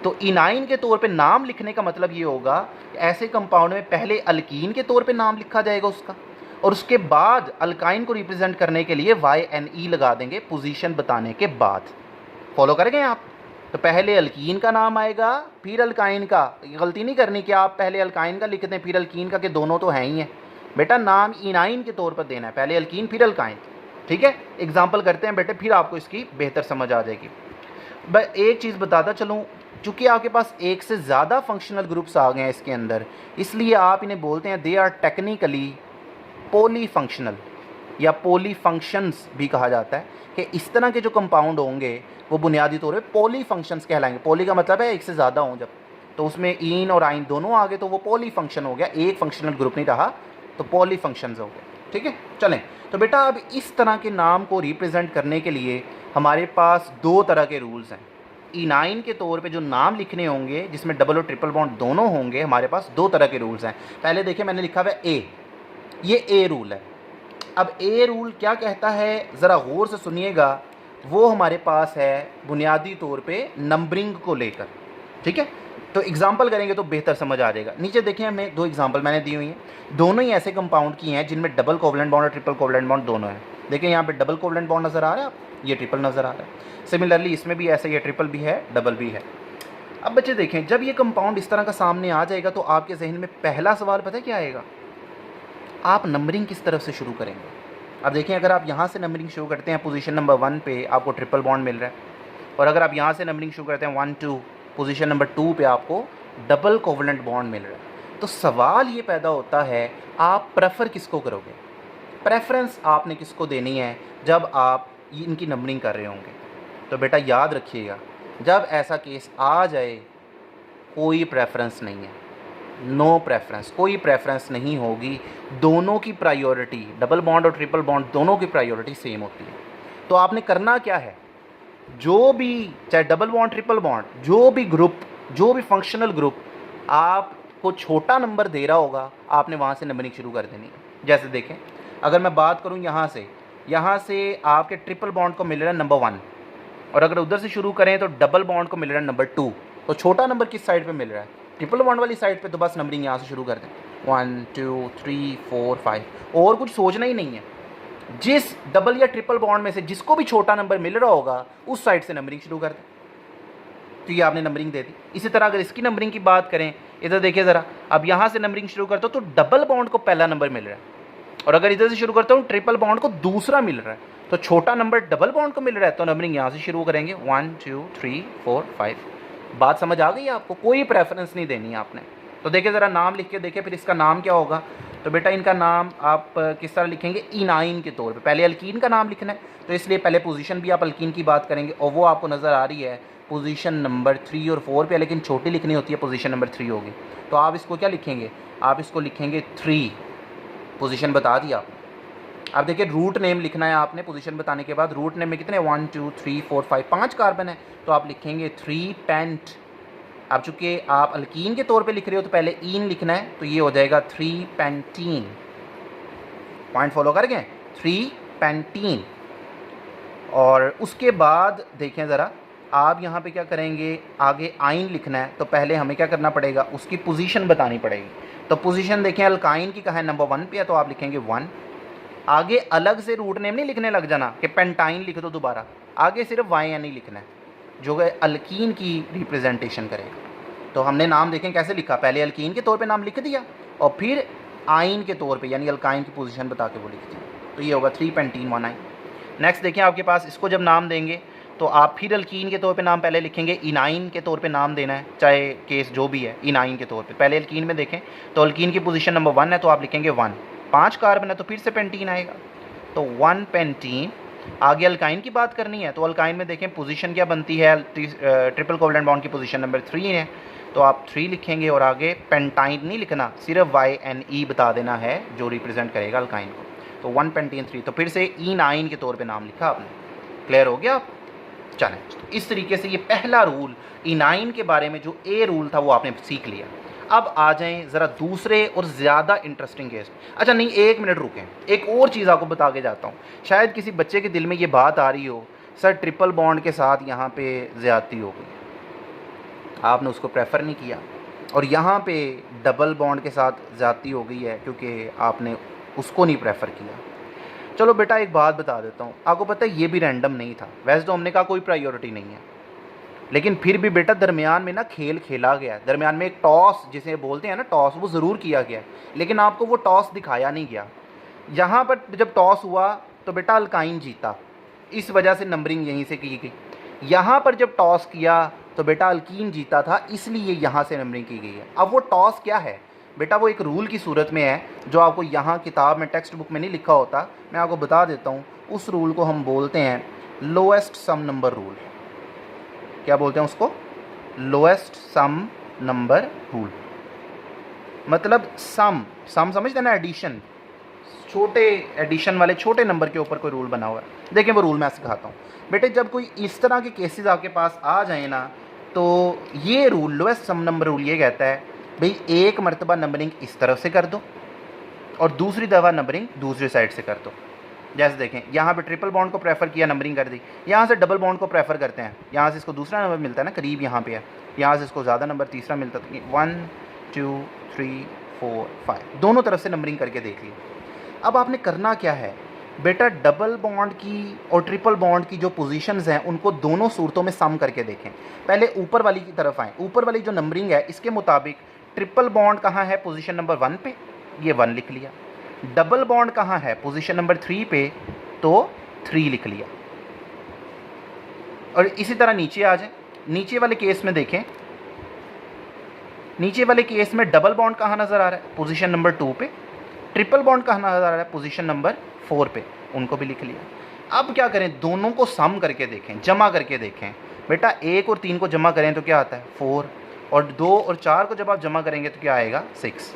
तो इनाइन के तौर पे नाम लिखने का मतलब ये होगा ऐसे कंपाउंड में पहले अल्कीन के तौर पे नाम लिखा जाएगा उसका, और उसके बाद अल्काइन को रिप्रेजेंट करने के लिए वाई एन ई लगा देंगे पोजीशन बताने के बाद। फॉलो करेंगे आप, तो पहले अल्कीन का नाम आएगा फिर अल्काइन का। गलती नहीं करनी कि आप पहले अल्काइन का लिख दें फिर अल्कीन का, कि दोनों तो हैं ही हैं। बेटा नाम इनाइन के तौर पर देना है, पहले अल्कीन फिर अल्काइन। ठीक है, एग्जाम्पल करते हैं बेटे, फिर आपको इसकी बेहतर समझ आ जाएगी। मैं एक चीज़ बताता चलूँ, चूँकि आपके पास एक से ज़्यादा फंक्शनल ग्रुप्स आ गए हैं इसके अंदर, इसलिए आप इन्हें बोलते हैं दे आर टेक्निकली पॉलीफंक्शनल या पॉलीफंक्शंस भी कहा जाता है, कि इस तरह के जो कंपाउंड होंगे वो बुनियादी तौर पे पॉलीफंक्शंस कहलाएंगे। पॉली का मतलब है एक से ज़्यादा हों, जब तो उसमें ईन और आइन दोनों आ गए तो वो पॉलीफंक्शन हो गया, एक फंक्शनल ग्रुप नहीं रहा, तो पॉलीफंक्शंस हो गए। ठीक है, चलें। तो बेटा अब इस तरह के नाम को रिप्रेजेंट करने के लिए हमारे पास 2 तरह के रूल्स हैं। इनाइन के तौर पे जो नाम लिखने होंगे जिसमें डबल और ट्रिपल बॉन्ड दोनों होंगे, हमारे पास 2 तरह के रूल्स हैं। पहले देखिए मैंने लिखा हुआ है ए, ये ए रूल है। अब ए रूल क्या कहता है ज़रा गौर से सुनिएगा, वो हमारे पास है बुनियादी तौर पे नंबरिंग को लेकर, ठीक है। तो एग्जांपल करेंगे तो बेहतर समझ आ जाएगा। नीचे देखिए हमें दो एग्जांपल मैंने दी हुई हैं, दोनों ही ऐसे कंपाउंड की हैं जिनमें डबल कोवलेंट बॉन्ड और ट्रिपल कोवलेंट बॉन्ड दोनों हैं। देखिए यहाँ पे डबल कोवलेंट बॉन्ड नज़र आ रहा है, आप ये ट्रिपल नज़र आ रहा है। सिमिलरली इसमें भी ऐसे ये ट्रिपल भी है, डबल भी है। अब बच्चे देखें, जब ये कंपाउंड इस तरह का सामने आ जाएगा तो आपके जहन में पहला सवाल पता है क्या आएगा? आप नंबरिंग किस तरफ से शुरू करेंगे? अब देखिए, अगर आप यहाँ से नंबरिंग शुरू करते हैं पोजीशन नंबर 1 पे आपको ट्रिपल बॉन्ड मिल रहा है, और अगर आप यहाँ से नंबरिंग शुरू करते हैं 1 2 पोजीशन नंबर 2 पे आपको डबल कोवलेंट बॉन्ड मिल रहा है। तो सवाल ये पैदा होता है, आप प्रेफर किसको करोगे? प्रेफरेंस आपने किसको देनी है जब आप इनकी नंबरिंग कर रहे होंगे? तो बेटा याद रखिएगा, जब ऐसा केस आ जाए कोई प्रेफरेंस नहीं है, नो प्रेफरेंस, कोई प्रेफरेंस नहीं होगी। दोनों की प्रायोरिटी, डबल बॉन्ड और ट्रिपल बॉन्ड दोनों की प्रायोरिटी सेम होती है। तो आपने करना क्या है, जो भी चाहे डबल बॉन्ड ट्रिपल बॉन्ड, जो भी ग्रुप, जो भी फंक्शनल ग्रुप आपको छोटा नंबर दे रहा होगा, आपने वहाँ से नंबरिंग शुरू कर देनी है। जैसे देखें, अगर मैं बात करूँ यहाँ से आपके ट्रिपल बॉन्ड को मिल रहा है नंबर 1, और अगर उधर से शुरू करें तो डबल बॉन्ड को मिल रहा है नंबर 2। तो छोटा नंबर किस साइड पे मिल रहा है? ट्रिपल बॉन्ड वाली साइड पे। तो बस नंबरिंग यहाँ से शुरू कर दें, 1 2 3 4 5, और कुछ सोचना ही नहीं है। जिस डबल या ट्रिपल बॉन्ड में से जिसको भी छोटा नंबर मिल रहा होगा उस साइड से नंबरिंग शुरू कर दें। तो ये आपने नंबरिंग दे दी। इसी तरह अगर इसकी नंबरिंग की बात करें, इधर देखिए ज़रा, अब यहाँ से नंबरिंग शुरू करता हूँ तो डबल बॉन्ड को पहला नंबर मिल रहा है, और अगर इधर से शुरू करता हूँ ट्रिपल बॉन्ड को दूसरा मिल रहा है। तो छोटा नंबर डबल बॉन्ड को मिल रहा है, तो नंबरिंग यहाँ से शुरू करेंगे 1 2 3 4 5। बात समझ आ गई आपको? कोई प्रेफरेंस नहीं देनी है आपने। तो देखिए ज़रा, नाम लिख के देखिए, फिर इसका नाम क्या होगा। तो बेटा इनका नाम आप किस तरह लिखेंगे? इनाइन के तौर पे। पहले अल्कीन का नाम लिखना है, तो इसलिए पहले पोजीशन भी आप अल्कीन की बात करेंगे, और वो आपको नज़र आ रही है पोजीशन नंबर 3 और 4 पे, लेकिन छोटी लिखनी होती है, पोजीशन नंबर 3 होगी। तो आप इसको क्या लिखेंगे? आप इसको लिखेंगे 3, पोजीशन बता दिया। अब देखिए, रूट नेम लिखना है आपने पोजीशन बताने के बाद। रूट नेम में कितने? 1 2 3 4 5, 5 कार्बन है, तो आप लिखेंगे 3 पेंट। अब चूँकि आप अल्कीन के तौर पे लिख रहे हो तो पहले ईन लिखना है, तो ये हो जाएगा 3 पेंटीन। पॉइंट फॉलो कर गए? 3 पेंटीन। और उसके बाद देखें ज़रा, आप यहाँ पे क्या करेंगे, आगे आइन लिखना है, तो पहले हमें क्या करना पड़ेगा, उसकी पोजीशन बतानी पड़ेगी। तो पोजीशन देखें, अल्काइन की कहाँ है? नंबर 1 पे है, तो आप लिखेंगे 1। आगे अलग से रूट नेम नहीं लिखने लग जाना कि पेंटाइन लिख दो दोबारा, आगे सिर्फ YN ही लिखना है, जो अल्कीन की रिप्रेजेंटेशन करेगा। तो हमने नाम देखें कैसे लिखा, पहले अल्कीन के तौर पे नाम लिख दिया, और फिर आइन के तौर पे यानी अल्काइन की पोजीशन बता के वो लिख दिया। तो ये होगा 3 पेंटीन 1 आइन। नेक्स्ट देखिए, आपके पास इसको जब नाम देंगे तो आप फिर अल्कीन के तौर पे नाम पहले लिखेंगे, इनाइन के तौर पे नाम देना है, चाहे केस जो भी है, इनाइन के तौर पे। पहले अल्कीन में देखें तो अल्कीन की पोजीशन नंबर 1 है, तो आप लिखेंगे 1। 5 कार्बन है तो फिर से पेंटीन आएगा, तो 1 पेंटीन। आगे अल्काइन की बात करनी है, तो अल्काइन में देखें पोजीशन क्या बनती है, ट्रिपल कोवलेंट बॉन्ड की पोजीशन नंबर 3 है, तो आप 3 लिखेंगे, और आगे पेंटाइन नहीं लिखना, सिर्फ YNE बता देना है जो रिप्रेजेंट करेगा अल्काइन को। तो 1 पेंटीन 3, तो फिर से इनाइन के तौर पे नाम लिखा आपने। क्लियर हो गया आप? चलें, तो इस तरीके से ये पहला रूल इनाइन के बारे में जो ए रूल था वो आपने सीख लिया। अब आ जाएं ज़रा दूसरे और ज़्यादा इंटरेस्टिंग केस। अच्छा नहीं, 1 मिनट रुकें, एक और चीज़ आपको बता के जाता हूँ। शायद किसी बच्चे के दिल में ये बात आ रही हो, सर ट्रिपल बॉन्ड के साथ यहाँ पे ज़्यादती हो गई, आपने उसको प्रेफर नहीं किया, और यहाँ पे डबल बॉन्ड के साथ ज़्यादती हो गई है क्योंकि आपने उसको नहीं प्रेफर किया। चलो बेटा एक बात बता देता हूँ, आपको पता है ये भी रैंडम नहीं था। वैसे तो हमने कहा कोई प्रायोरिटी नहीं है, लेकिन फिर भी बेटा दरमियान में ना खेल खेला गया है। दरमियान में एक टॉस जिसे बोलते हैं ना, टॉस, वो ज़रूर किया गया है, लेकिन आपको वो टॉस दिखाया नहीं गया। यहाँ पर जब टॉस हुआ तो बेटा अल्काइन जीता, इस वजह से नंबरिंग यहीं से की गई। यहाँ पर जब टॉस किया तो बेटा अल्कीन जीता था, इसलिए यहाँ से नंबरिंग की गई है। अब वो टॉस क्या है बेटा, वो एक रूल की सूरत में है जो आपको यहाँ किताब में, टेक्स्ट बुक में नहीं लिखा होता, मैं आपको बता देता हूँ। उस रूल को हम बोलते हैं लोएस्ट सम नंबर रूल। क्या बोलते हैं उसको? लोएस्ट सम नंबर रूल। मतलब सम समझते हैं ना, एडिशन, छोटे एडिशन वाले छोटे नंबर के ऊपर कोई रूल बना हुआ है। देखिए वो रूल मैं सिखाता हूँ बेटे। जब कोई इस तरह के केसेस आपके पास आ जाए ना, तो ये रूल, लोएस्ट सम नंबर रूल, ये कहता है भाई एक मरतबा नंबरिंग इस तरफ से कर दो और दूसरी दफ़ा नंबरिंग दूसरी साइड से कर दो। जैसे देखें यहाँ पे ट्रिपल बॉन्ड को प्रेफर किया, नंबरिंग कर दी। यहाँ से डबल बॉन्ड को प्रेफर करते हैं, यहाँ से इसको दूसरा नंबर मिलता है ना, करीब यहाँ पे है, यहाँ से इसको ज़्यादा नंबर तीसरा मिलता है। 1 2 3 4 5 दोनों तरफ से नंबरिंग करके देख लिया। अब आपने करना क्या है बेटा, डबल बॉन्ड की और ट्रिपल बॉन्ड की जो पोजीशंस हैं उनको दोनों सूरतों में सम करके देखें। पहले ऊपर वाली की तरफ आएँ। ऊपर वाली जो नंबरिंग है इसके मुताबिक ट्रिपल बॉन्ड कहाँ है, पोजीशन नंबर 1 पे, ये 1 लिख लिया। डबल बॉन्ड कहाँ है, पोजीशन नंबर 3 पे, तो 3 लिख लिया। और इसी तरह नीचे आ जाए। नीचे वाले केस में देखें, नीचे वाले केस में डबल बॉन्ड कहाँ नज़र आ रहा है, पोजीशन नंबर 2 पे। ट्रिपल बॉन्ड कहाँ नज़र आ रहा है, पोजीशन नंबर 4 पे, उनको भी लिख लिया। अब क्या करें, दोनों को सम करके देखें, जमा करके देखें। बेटा 1 और 3 को जमा करें तो क्या आता है 4, और 2 और 4 को जब आप जमा करेंगे तो क्या आएगा 6।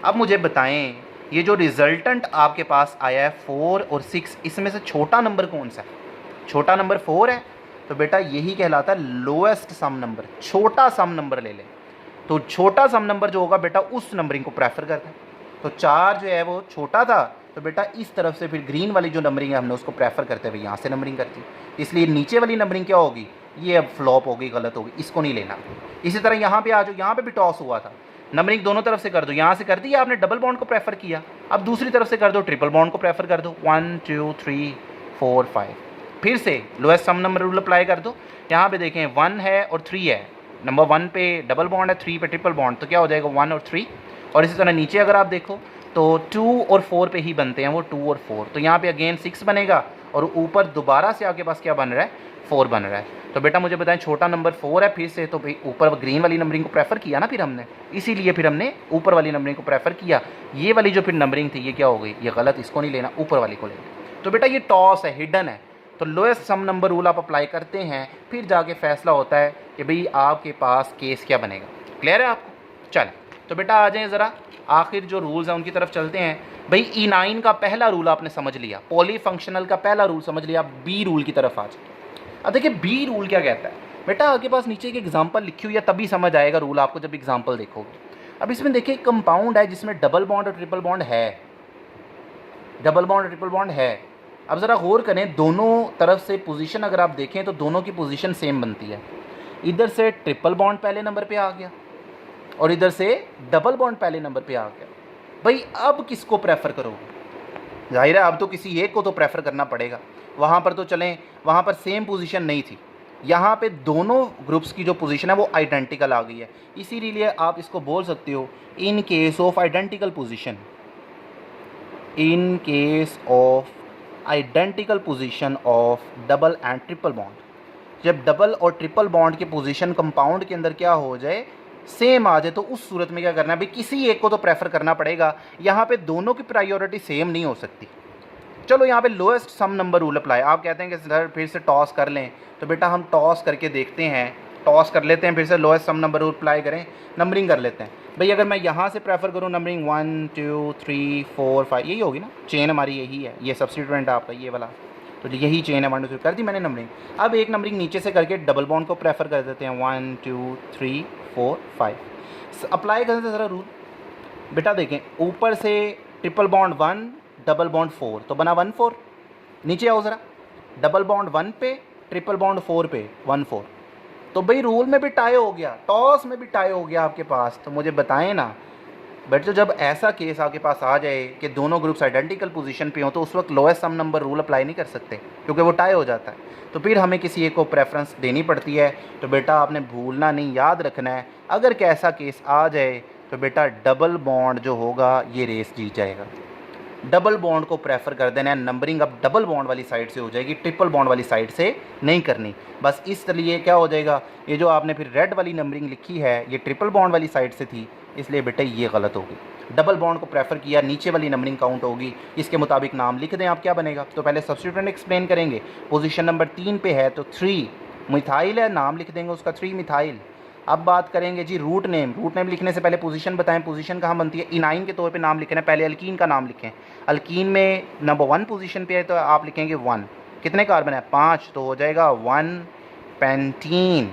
अब मुझे बताएं ये जो रिजल्टेंट आपके पास आया है 4 और 6, इसमें से छोटा नंबर कौन सा है? छोटा नंबर 4 है, तो बेटा यही कहलाता है लोएस्ट सम नंबर। छोटा सम नंबर ले लें, तो छोटा सम नंबर जो होगा बेटा उस नंबरिंग को प्रेफर करता है। तो 4 जो है वो छोटा था, तो बेटा इस तरफ से फिर ग्रीन वाली जो नंबरिंग है हमने उसको प्रेफर करते हुए यहाँ से नंबरिंग करती है। इसलिए नीचे वाली नंबरिंग क्या होगी, ये अब फ्लॉप होगी, गलत होगी, इसको नहीं लेना। इसी तरह यहाँ पे आ जाओ, यहाँ पे भी टॉस हुआ था, नंबरिंग दोनों तरफ से कर दो। यहाँ से कर दी आपने, डबल बॉन्ड को प्रेफर किया, अब दूसरी तरफ से कर दो, ट्रिपल बॉन्ड को प्रेफर कर दो। 1 2 3 4 5 फिर से लोएस्ट सम नंबर रूल अप्लाई कर दो। यहाँ पे देखें 1 है और 3 है, नंबर 1 पे डबल बॉन्ड है, 3 पे ट्रिपल बॉन्ड, तो क्या हो जाएगा 1 और 3। और इसी तरह नीचे अगर आप देखो तो 2 और 4 पे ही बनते हैं वो, 2 और 4, तो यहाँ पे अगेन 6 बनेगा, और ऊपर दोबारा से आपके पास क्या बन रहा है 4 बन रहा है। तो बेटा मुझे बताएं छोटा नंबर 4 है फिर से, तो भाई ऊपर ग्रीन वाली नंबरिंग को प्रेफर किया ना फिर हमने, इसीलिए फिर हमने ऊपर वाली नंबरिंग को प्रेफर किया। ये वाली जो फिर नंबरिंग थी ये क्या हो गई, ये गलत, इसको नहीं लेना, ऊपर वाली को लेना। तो बेटा ये टॉस है, हिडन है। तो लोएस्ट सम नंबर रूल आप अप्लाई करते हैं, फिर जाके फैसला होता है कि भाई आपके पास केस क्या बनेगा। क्लियर है आपको? चलें तो बेटा आ जाएँ ज़रा आखिर जो रूल्स हैं उनकी तरफ चलते हैं। भाई E9 का पहला रूल आपने समझ लिया, पॉली फंक्शनल का पहला रूल समझ लिया, बी रूल की तरफ आ जाए। अब देखिए बी रूल क्या कहता है बेटा, आपके पास नीचे एक एग्जांपल लिखी हुई है, तभी समझ आएगा रूल आपको जब एग्जांपल देखोगे। अब इसमें देखिए कंपाउंड है जिसमें डबल बॉन्ड और ट्रिपल बॉन्ड है, डबल बॉन्ड और ट्रिपल बॉन्ड है। अब ज़रा गौर करें, दोनों तरफ से पोजीशन अगर आप देखें तो दोनों की पोजीशन सेम बनती है। इधर से ट्रिपल बॉन्ड पहले नंबर पे आ गया और इधर से डबल बॉन्ड पहले नंबर पे आ गया। भाई अब किसको प्रेफर करोगे? जाहिर है अब तो किसी एक को तो प्रेफर करना पड़ेगा। वहाँ पर तो चलें, वहाँ पर सेम पोजीशन नहीं थी, यहाँ पे दोनों ग्रुप्स की जो पोजीशन है वो आइडेंटिकल आ गई है। इसीलिए आप इसको बोल सकते हो इन case of identical position, in case of identical position of double and triple bond. जब डबल और ट्रिपल बॉन्ड की पोजीशन कंपाउंड के अंदर क्या हो जाए, सेम आ जाए, तो उस सूरत में क्या करना है भाई, किसी एक को तो प्रेफर करना पड़ेगा। यहाँ पे दोनों की प्रायोरिटी सेम नहीं हो सकती। चलो यहाँ पे लोएस्ट सम नंबर रूल अप्लाई। आप कहते हैं कि सर फिर से टॉस कर लें, तो बेटा हम टॉस करके देखते हैं, टॉस कर लेते हैं, फिर से लोएस्ट सम नंबर रूल अप्लाई करें, नंबरिंग कर लेते हैं। भाई अगर मैं यहाँ से प्रेफर करूँ नंबरिंग 1 2 3 4 5, यही होगी ना, चेन हमारी यही है, ये सब्स्टिट्यूएंट है आपका ये वाला, तो यही चेन है 1 2 3 कर दी मैंने नंबरिंग। अब एक नंबरिंग नीचे से करके डबल बॉन्ड को प्रेफर कर देते हैं 1 2 3 4 5। अप्लाई करते ज़रा रूल। बेटा देखें ऊपर से ट्रिपल बॉन्ड 1 डबल बॉन्ड 4, तो बना 1 4। नीचे आओ ज़रा, डबल बॉन्ड 1 पे ट्रिपल बॉन्ड 4 पे 1 4, तो भाई रूल में भी टाई हो गया, टॉस में भी टाई हो गया आपके पास। तो मुझे बताएं ना बेटा, जब ऐसा केस आपके पास आ जाए कि दोनों ग्रुप्स आइडेंटिकल पोजीशन पे हो, तो उस वक्त लोएस्ट सम नंबर रूल अप्लाई नहीं कर सकते क्योंकि वो टाई हो जाता है, तो फिर हमें किसी एक को प्रेफरेंस देनी पड़ती है। तो बेटा आपने भूलना नहीं, याद रखना है, अगर कैसा केस आ जाए तो बेटा डबल बॉन्ड जो होगा ये रेस जीत जाएगा। डबल बॉन्ड को प्रेफर कर देना है, नंबरिंग अब डबल बॉन्ड वाली साइड से हो जाएगी, ट्रिपल बॉन्ड वाली साइड से नहीं करनी। बस इसलिए क्या हो जाएगा, ये जो आपने फिर रेड वाली नंबरिंग लिखी है ये ट्रिपल बॉन्ड वाली साइड से थी, इसलिए बेटा ये गलत होगी। डबल बॉन्ड को प्रेफर किया, नीचे वाली नंबरिंग काउंट होगी, इसके मुताबिक नाम लिख दें आप, क्या बनेगा। तो पहले सब्स्टिट्यूएंट एक्सप्लेन करेंगे। पोजीशन नंबर 3 पे है तो 3 मिथाइल है, नाम लिख देंगे उसका 3 मिथाइल। अब बात करेंगे जी रूट नेम। रूट नेम लिखने से पहले पोजीशन बताएं, पोजीशन कहाँ बनती है। इनाइन के तौर पे नाम लिखना है, पहले अल्कीन का नाम लिखें। अल्कीन में नंबर 1 पोजीशन पे है तो आप लिखेंगे 1। कितने कार्बन है 5, तो हो जाएगा 1 पेंटीन।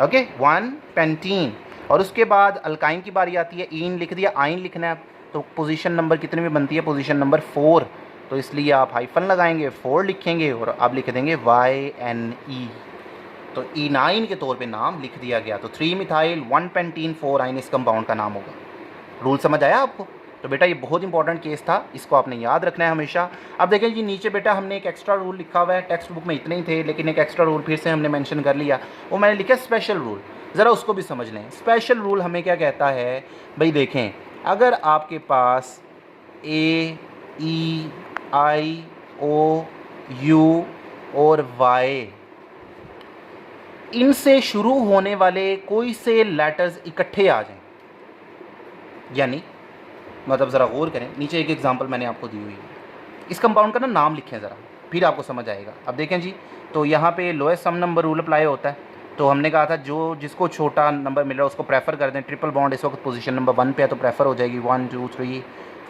Okay 1 pentene. और उसके बाद अल्काइन की बारी आती है, ईन लिख दिया, आइन लिखना है, तो पोजीशन नंबर कितने में बनती है, पोजीशन नंबर 4। तो इसलिए आप हाइफन लगाएंगे, 4 लिखेंगे और आप लिख देंगे YNE। तो E9 के तौर पे नाम लिख दिया गया। तो 3 मिथाइल 1 पेंटीन 4 आइन इस कंपाउंड का नाम होगा। रूल समझ आया आपको? तो बेटा ये बहुत इंपॉर्टेंट केस था, इसको आपने याद रखना है हमेशा। अब देखें जी नीचे बेटा हमने एक एक्स्ट्रा रूल लिखा हुआ है, टेक्स्ट बुक में इतने ही थे लेकिन एक एक्स्ट्रा रूल फिर से हमने मेंशन कर लिया, वो मैंने लिखा स्पेशल रूल। ज़रा उसको भी समझ लें। स्पेशल रूल हमें क्या कहता है भाई, देखें अगर आपके पास A, E, I, O, U और Y इनसे शुरू होने वाले कोई से लेटर्स इकट्ठे आ जाएं, यानी मतलब ज़रा गौर करें, नीचे एक एग्जांपल मैंने आपको दी हुई है, इस कंपाउंड का ना नाम लिखें ज़रा, फिर आपको समझ आएगा। अब देखें जी, तो यहाँ पे लोएस्ट सम नंबर रूल अप्लाई होता है। तो हमने कहा था जो जिसको छोटा नंबर मिल रहा है उसको प्रेफर कर दें। ट्रिपल बॉन्ड इस वक्त पोजीशन नंबर 1 पे है तो प्रेफर हो जाएगी 1 2 3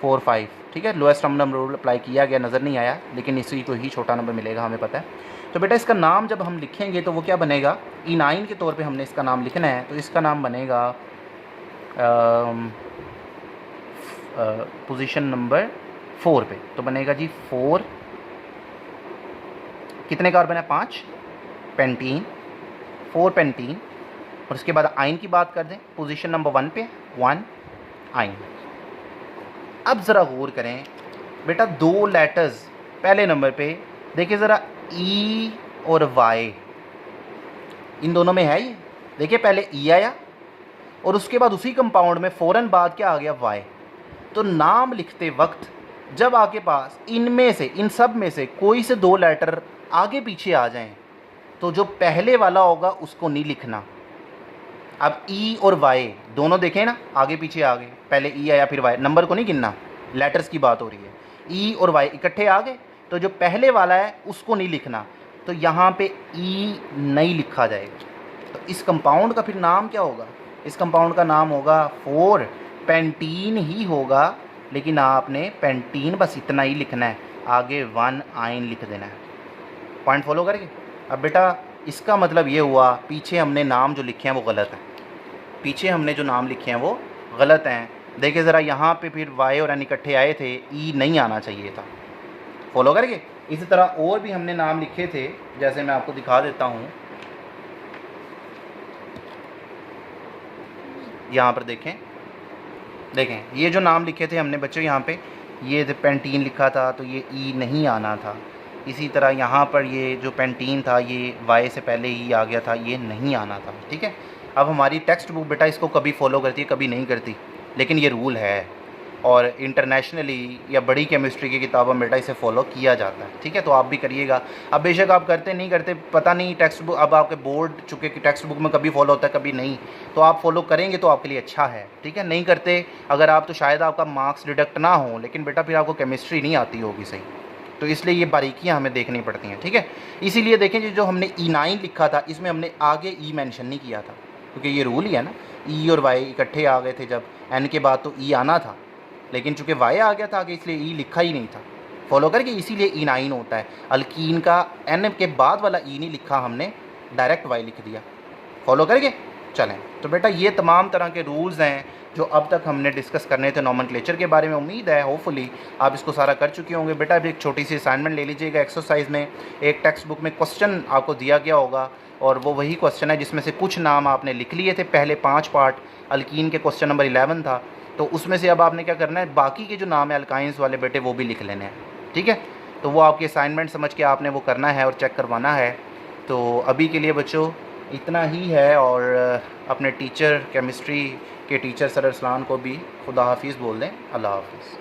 4 5, ठीक है। लोएस्ट सम नंबर रूल अप्लाई किया गया, नज़र नहीं आया, लेकिन इसी को ही छोटा नंबर मिलेगा, हमें पता है। तो बेटा इसका नाम जब हम लिखेंगे तो वो क्या बनेगा, E9 के तौर पे हमने इसका नाम लिखना है। तो इसका नाम बनेगा पोजीशन नंबर 4 पे, तो बनेगा जी 4, कितने कार्बन है 5, पेंटीन, 4 पेंटीन, और उसके बाद आइन की बात कर दें, पोजीशन नंबर 1 पे 1 आइन। अब ज़रा गौर करें बेटा, 2 लेटर्स पहले नंबर पे देखिए ज़रा, E और Y इन दोनों में है ये, देखिए पहले E आया और उसके बाद उसी कंपाउंड में फ़ौरन बाद क्या आ गया, Y। तो नाम लिखते वक्त जब आपके पास इनमें से, इन सब में से कोई से 2 लेटर आगे पीछे आ जाएं तो जो पहले वाला होगा उसको नहीं लिखना। अब E और Y दोनों देखें ना, आगे पीछे आ गए, पहले E आया फिर Y, नंबर को नहीं गिनना, लेटर्स की बात हो रही है। E और Y इकट्ठे आ गए तो जो पहले वाला है उसको नहीं लिखना, तो यहाँ पे E नहीं लिखा जाएगा। तो इस कंपाउंड का फिर नाम क्या होगा, इस कंपाउंड का नाम होगा 4 पेंटीन ही होगा, लेकिन आपने पेंटीन बस इतना ही लिखना है, आगे 1 आइन लिख देना है। पॉइंट फॉलो करके। अब बेटा इसका मतलब ये हुआ पीछे हमने नाम जो लिखे हैं वो गलत हैं, पीछे हमने जो नाम लिखे हैं वो गलत हैं। देखिए ज़रा यहाँ पे फिर Y और N इकट्ठे आए थे, E नहीं आना चाहिए था, फॉलो करके। इसी तरह और भी हमने नाम लिखे थे, जैसे मैं आपको दिखा देता हूँ, यहाँ पर देखें ये जो नाम लिखे थे हमने बच्चों, यहाँ पे ये पेंटीन लिखा था तो ये E नहीं आना था। इसी तरह यहाँ पर ये जो पेंटीन था ये Y से पहले ही आ गया था, ये नहीं आना था, ठीक है। अब हमारी टेक्स्ट बुक बेटा इसको कभी फॉलो करती है कभी नहीं करती, लेकिन ये रूल है और इंटरनेशनली या बड़ी केमिस्ट्री की किताबों में बेटा इसे फॉलो किया जाता है, ठीक है। तो आप भी करिएगा। अब बेशक आप करते नहीं करते पता नहीं, टेक्स्ट बुक अब आपके बोर्ड चुके कि टेक्स्ट बुक में कभी फॉलो होता है कभी नहीं, तो आप फॉलो करेंगे तो आपके लिए अच्छा है, ठीक है। नहीं करते अगर आप तो शायद आपका मार्क्स डिडक्ट ना हो, लेकिन बेटा फिर आपको केमिस्ट्री नहीं आती होगी सही, तो इसलिए ये बारीकियाँ हमें देखनी पड़ती हैं, ठीक है। इसीलिए देखें जो हमने E9 लिखा था इसमें हमने आगे E मेंशन नहीं किया था, क्योंकि ये रूल ही है ना, E और Y इकट्ठे आ गए थे जब, N के बाद तो E आना था, लेकिन चूंकि Y आ गया था आगे इसलिए E लिखा ही नहीं था, फॉलो करके, इसीलिए E9 होता है। अल्कीन का N के बाद वाला E नहीं लिखा हमने, डायरेक्ट Y लिख दिया, फॉलो करके चलें। तो बेटा ये तमाम तरह के रूल्स हैं जो अब तक हमने डिस्कस करने थे नॉमेनक्लेचर के बारे में। उम्मीद है होपफुली आप इसको सारा कर चुके होंगे। बेटा अभी एक छोटी सी असाइनमेंट ले लीजिएगा। एक्सरसाइज में एक टेक्स्ट बुक में क्वेश्चन आपको दिया गया होगा और वो वही क्वेश्चन है जिसमें से कुछ नाम आपने लिख लिए थे, पहले 5 पार्ट अल्कीन के क्वेश्चन नंबर 11 था, तो उसमें से अब आपने क्या करना है, बाकी के जो नाम है अल्काइंस वाले बेटे वो भी लिख लेने हैं, ठीक है। तो वो आपकी असाइनमेंट समझ के आपने वो करना है और चेक करवाना है। तो अभी के लिए बच्चों इतना ही है, और अपने टीचर केमिस्ट्री के टीचर सर अरसलान को भी खुदा हाफिज़ बोल दें। अल्लाह हाफिज़।